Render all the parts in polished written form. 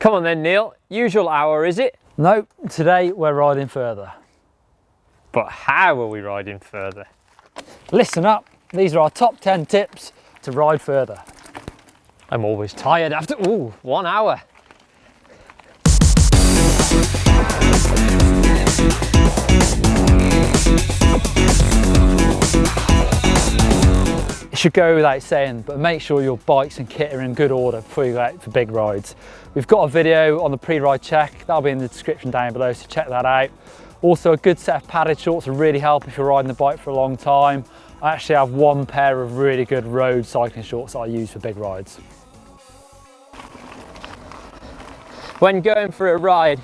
Come on then, Neil. Usual hour, is it? No, today we're riding further. But how are we riding further? Listen up, these are our top 10 tips to ride further. I'm always tired after, 1 hour. It should go without saying, but make sure your bikes and kit are in good order before you go out for big rides. We've got a video on the pre-ride check, that'll be in the description down below, so check that out. Also, a good set of padded shorts will really help if you're riding the bike for a long time. I actually have one pair of really good road cycling shorts that I use for big rides. When going for a ride,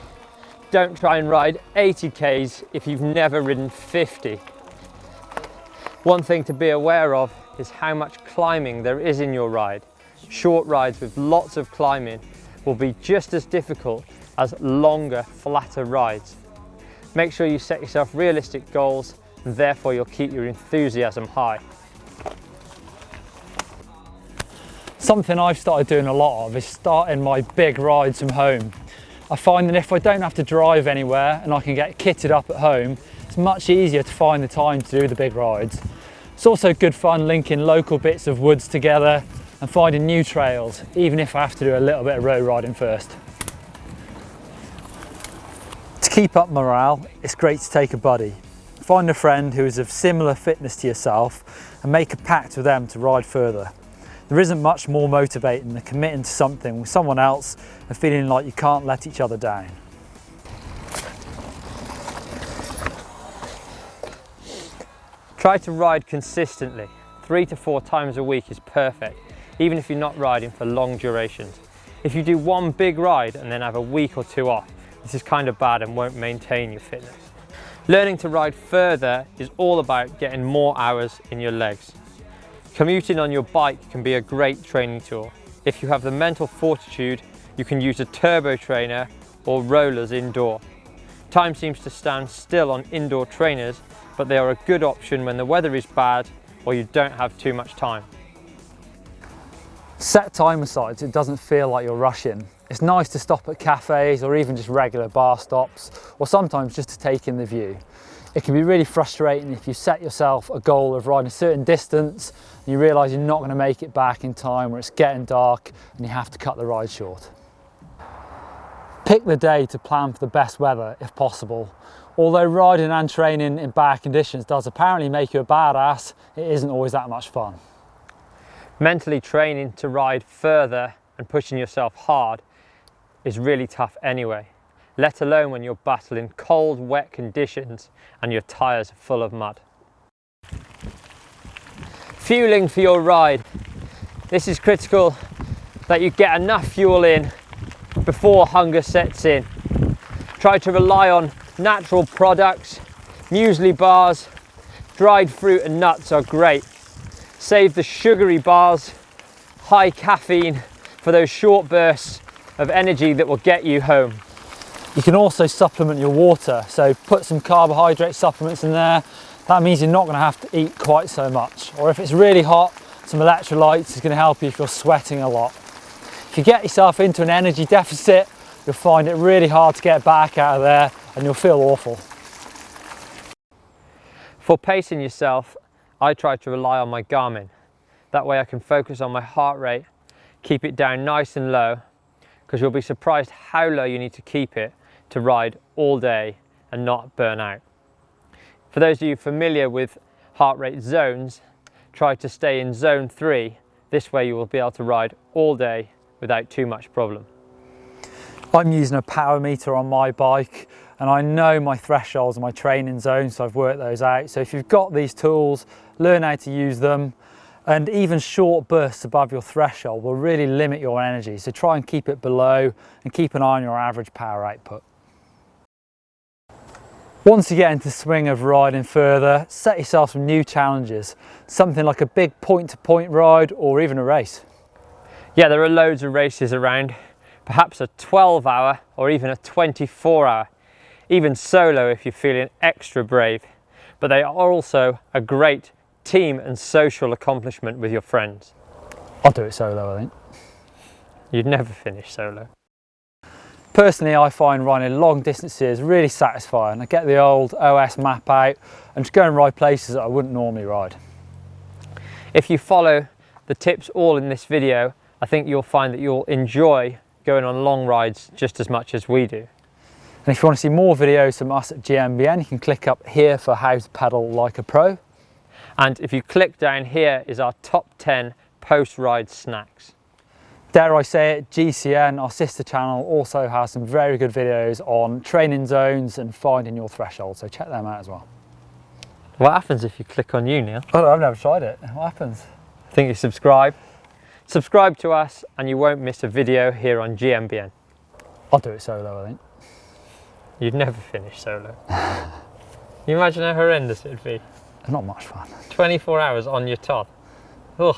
don't try and ride 80 k's if you've never ridden 50. One thing to be aware of is how much climbing there is in your ride. Short rides with lots of climbing will be just as difficult as longer, flatter rides. Make sure you set yourself realistic goals, and therefore you'll keep your enthusiasm high. Something I've started doing a lot of is starting my big rides from home. I find that if I don't have to drive anywhere and I can get kitted up at home, it's much easier to find the time to do the big rides. It's also good fun linking local bits of woods together and finding new trails, even if I have to do a little bit of road riding first. To keep up morale, it's great to take a buddy. Find a friend who is of similar fitness to yourself and make a pact with them to ride further. There isn't much more motivating than committing to something with someone else and feeling like you can't let each other down. Try to ride consistently. 3 to 4 times a week is perfect, even if you're not riding for long durations. If you do one big ride and then have a week or 2 off, this is kind of bad and won't maintain your fitness. Learning to ride further is all about getting more hours in your legs. Commuting on your bike can be a great training tool. If you have the mental fortitude, you can use a turbo trainer or rollers indoor. Time seems to stand still on indoor trainers, but they are a good option when the weather is bad or you don't have too much time. Set time aside so it doesn't feel like you're rushing. It's nice to stop at cafes or even just regular bar stops, or sometimes just to take in the view. It can be really frustrating if you set yourself a goal of riding a certain distance and you realise you're not going to make it back in time, or it's getting dark and you have to cut the ride short. Pick the day to plan for the best weather if possible. Although riding and training in bad conditions does apparently make you a badass, it isn't always that much fun. Mentally training to ride further and pushing yourself hard is really tough anyway, let alone when you're battling cold, wet conditions and your tyres are full of mud. Fueling for your ride. This is critical that you get enough fuel in before hunger sets in. Try to rely on natural products. Muesli bars, dried fruit and nuts are great. Save the sugary bars, high caffeine, for those short bursts of energy that will get you home. You can also supplement your water, so put some carbohydrate supplements in there. That means you're not going to have to eat quite so much. Or if it's really hot, some electrolytes is going to help you if you're sweating a lot. If you get yourself into an energy deficit, you'll find it really hard to get back out of there and you'll feel awful. For pacing yourself, I try to rely on my Garmin. That way I can focus on my heart rate, keep it down nice and low, because you'll be surprised how low you need to keep it to ride all day and not burn out. For those of you familiar with heart rate zones, try to stay in zone 3. This way you will be able to ride all day without too much problem. I'm using a power meter on my bike and I know my thresholds and my training zones, so I've worked those out. So if you've got these tools, learn how to use them, and even short bursts above your threshold will really limit your energy. So try and keep it below and keep an eye on your average power output. Once you get into the swing of riding further, set yourself some new challenges. Something like a big point-to-point ride or even a race. Yeah, there are loads of races around. Perhaps a 12-hour or even a 24-hour. Even solo if you're feeling extra brave. But they are also a great team and social accomplishment with your friends. I'll do it solo, I think. You'd never finish solo. Personally, I find riding long distances really satisfying. I get the old OS map out and just go and ride places that I wouldn't normally ride. If you follow the tips all in this video, I think you'll find that you'll enjoy going on long rides just as much as we do. And if you want to see more videos from us at GMBN, you can click up here for how to pedal like a pro. And if you click down here is our top 10 post-ride snacks. Dare I say it, GCN, our sister channel, also has some very good videos on training zones and finding your threshold, so check them out as well. What happens if you click on you, Neil? Oh, I've never tried it. What happens? I think you subscribe. Subscribe to us and you won't miss a video here on GMBN. I'll do it solo, I think. You'd never finish solo. Can you imagine how horrendous it'd be? Not much fun. 24 hours on your top. Ugh.